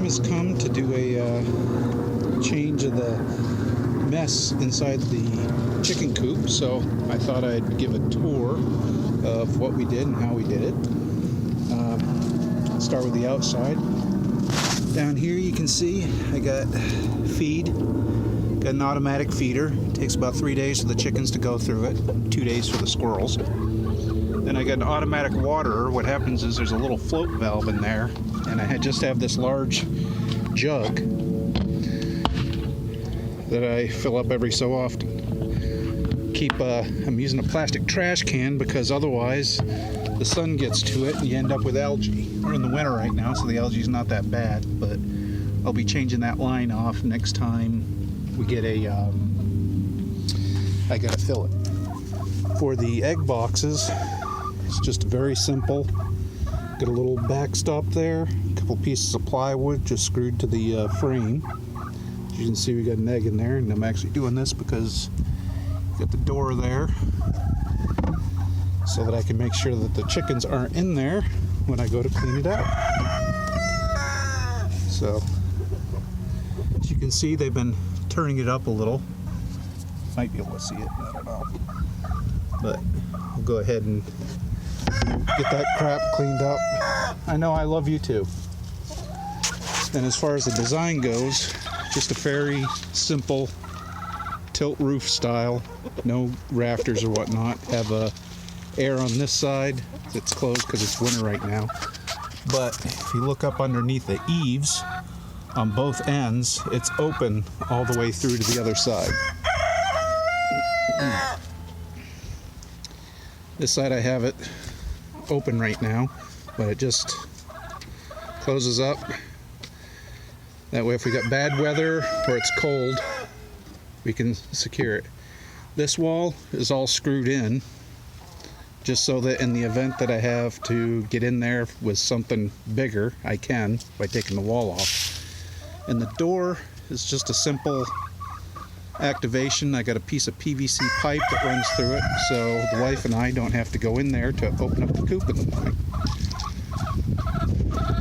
has come to do a change of the mess inside the chicken coop, so I thought I'd give a tour of what we did and how we did it. Start with the outside. Down here you can see I got feed, got an automatic feeder. It takes about 3 days for the chickens to go through it, 2 days for the squirrels. Then I got an automatic waterer. What happens is there's a little float valve in there, and I just have this large jug that I fill up every so often. I'm using a plastic trash can because otherwise the sun gets to it and you end up with algae. We're in the winter right now, so the algae is not that bad, but I'll be changing that line off next time we get I gotta fill it. For the egg boxes, it's just very simple. Got a little backstop there, a couple pieces of plywood just screwed to the frame. As you can see, we got an egg in there, and I'm actually doing this because got the door there so that I can make sure that the chickens aren't in there when I go to clean it out. So, as you can see, they've been turning it up a little. Might be able to see it, I don't know. But we'll go ahead and get that crap cleaned up. I know, I love you too. And as far as the design goes, just a very simple tilt roof style, no rafters or whatnot. Have air on this side that's closed because it's winter right now. But if you look up underneath the eaves on both ends, it's open all the way through to the other side. This side I have it open right now, but it just closes up. That way if we got bad weather or it's cold, we can secure it. This wall is all screwed in just so that in the event that I have to get in there with something bigger, I can by taking the wall off. And the door is just a simple activation. I got a piece of PVC pipe that runs through it, so the wife and I don't have to go in there to open up the coop in the morning.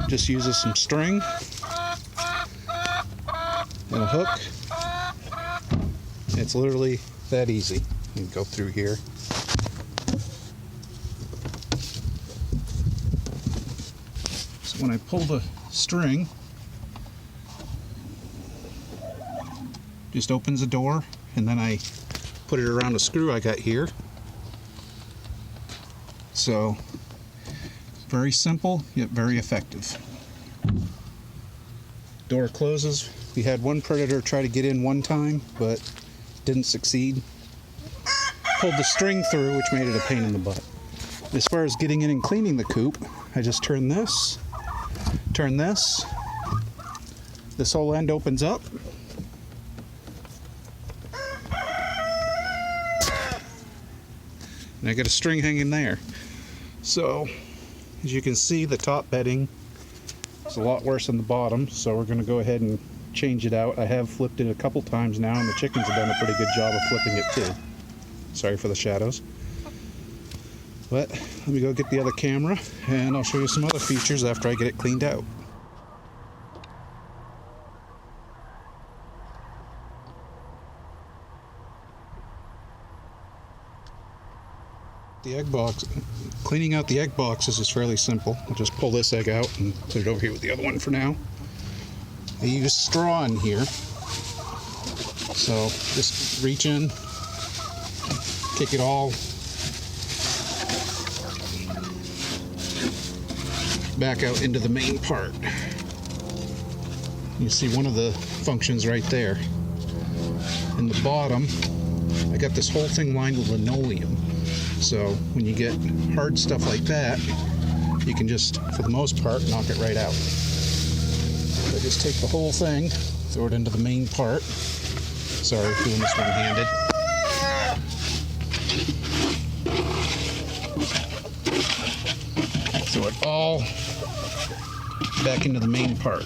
Just uses some string and a hook. It's literally that easy. You can go through here. So when I pull the string, just opens the door, and then I put it around a screw I got here. So very simple, yet very effective. Door closes. We had one predator try to get in one time, but didn't succeed. Pulled the string through, which made it a pain in the butt. As far as getting in and cleaning the coop, I just turn this, this whole end opens up, and I got a string hanging there. So, as you can see, the top bedding is a lot worse than the bottom, so we're going to go ahead and change it out. I have flipped it a couple times now, and the chickens have done a pretty good job of flipping it too. Sorry for the shadows. But let me go get the other camera, and I'll show you some other features after I get it cleaned out. The egg box, cleaning out the egg boxes is fairly simple. I'll just pull this egg out and put it over here with the other one for now. I use straw in here, so just reach in, kick it all back out into the main part. You see one of the functions right there. In the bottom, I got this whole thing lined with linoleum. So when you get hard stuff like that, you can just, for the most part, knock it right out. So just take the whole thing, throw it into the main part. Sorry, doing this one-handed. Throw it all back into the main part.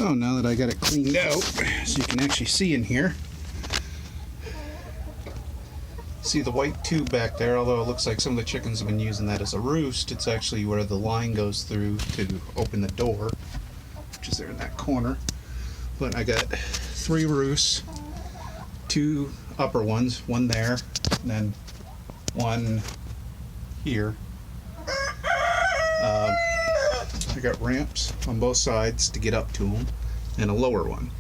So now that I got it cleaned out, so you can actually see in here, see the white tube back there, although it looks like some of the chickens have been using that as a roost. It's actually where the line goes through to open the door, which is there in that corner. But I got 3 roosts, 2 upper ones, one there, and then one here. I got ramps on both sides to get up to them, and a lower one.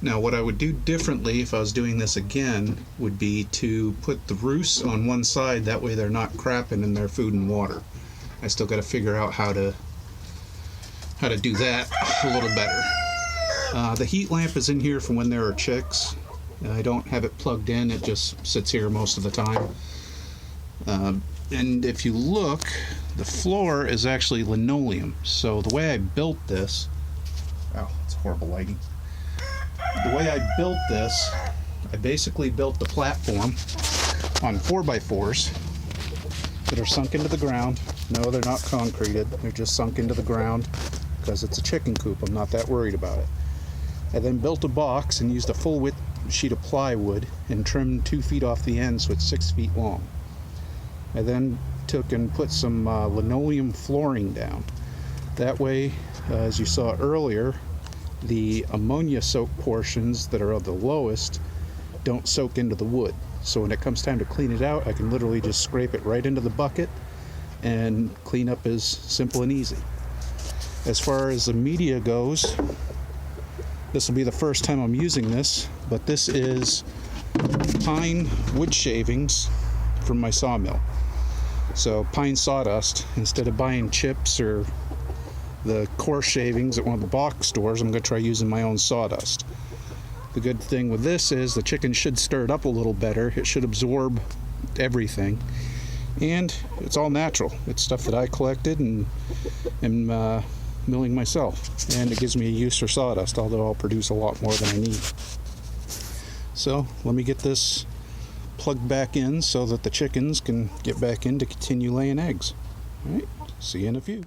Now what I would do differently if I was doing this again would be to put the roosts on one side, that way they're not crapping in their food and water. I still got to figure out how to do that a little better. The heat lamp is in here from when there are chicks. I don't have it plugged in, it just sits here most of the time. And if you look, the floor is actually linoleum. So the way I built this, oh, it's horrible lighting. The way I built this, I basically built the platform on 4x4s that are sunk into the ground. No, they're not concreted, they're just sunk into the ground because it's a chicken coop. I'm not that worried about it. I then built a box and used a full width sheet of plywood and trimmed 2 feet off the end so it's 6 feet long. I then took and put some linoleum flooring down. That way, as you saw earlier, the ammonia soaked portions that are the lowest don't soak into the wood. So when it comes time to clean it out, I can literally just scrape it right into the bucket, and cleanup is simple and easy. As far as the media goes, this will be the first time I'm using this, but this is pine wood shavings from my sawmill. So pine sawdust. Instead of buying chips or the coarse shavings at one of the box stores, I'm going to try using my own sawdust. The good thing with this is the chicken should stir it up a little better. It should absorb everything. And it's all natural. It's stuff that I collected and am milling myself. And it gives me a use for sawdust, although I'll produce a lot more than I need. So let me get this plugged back in so that the chickens can get back in to continue laying eggs. All right, see you in a few.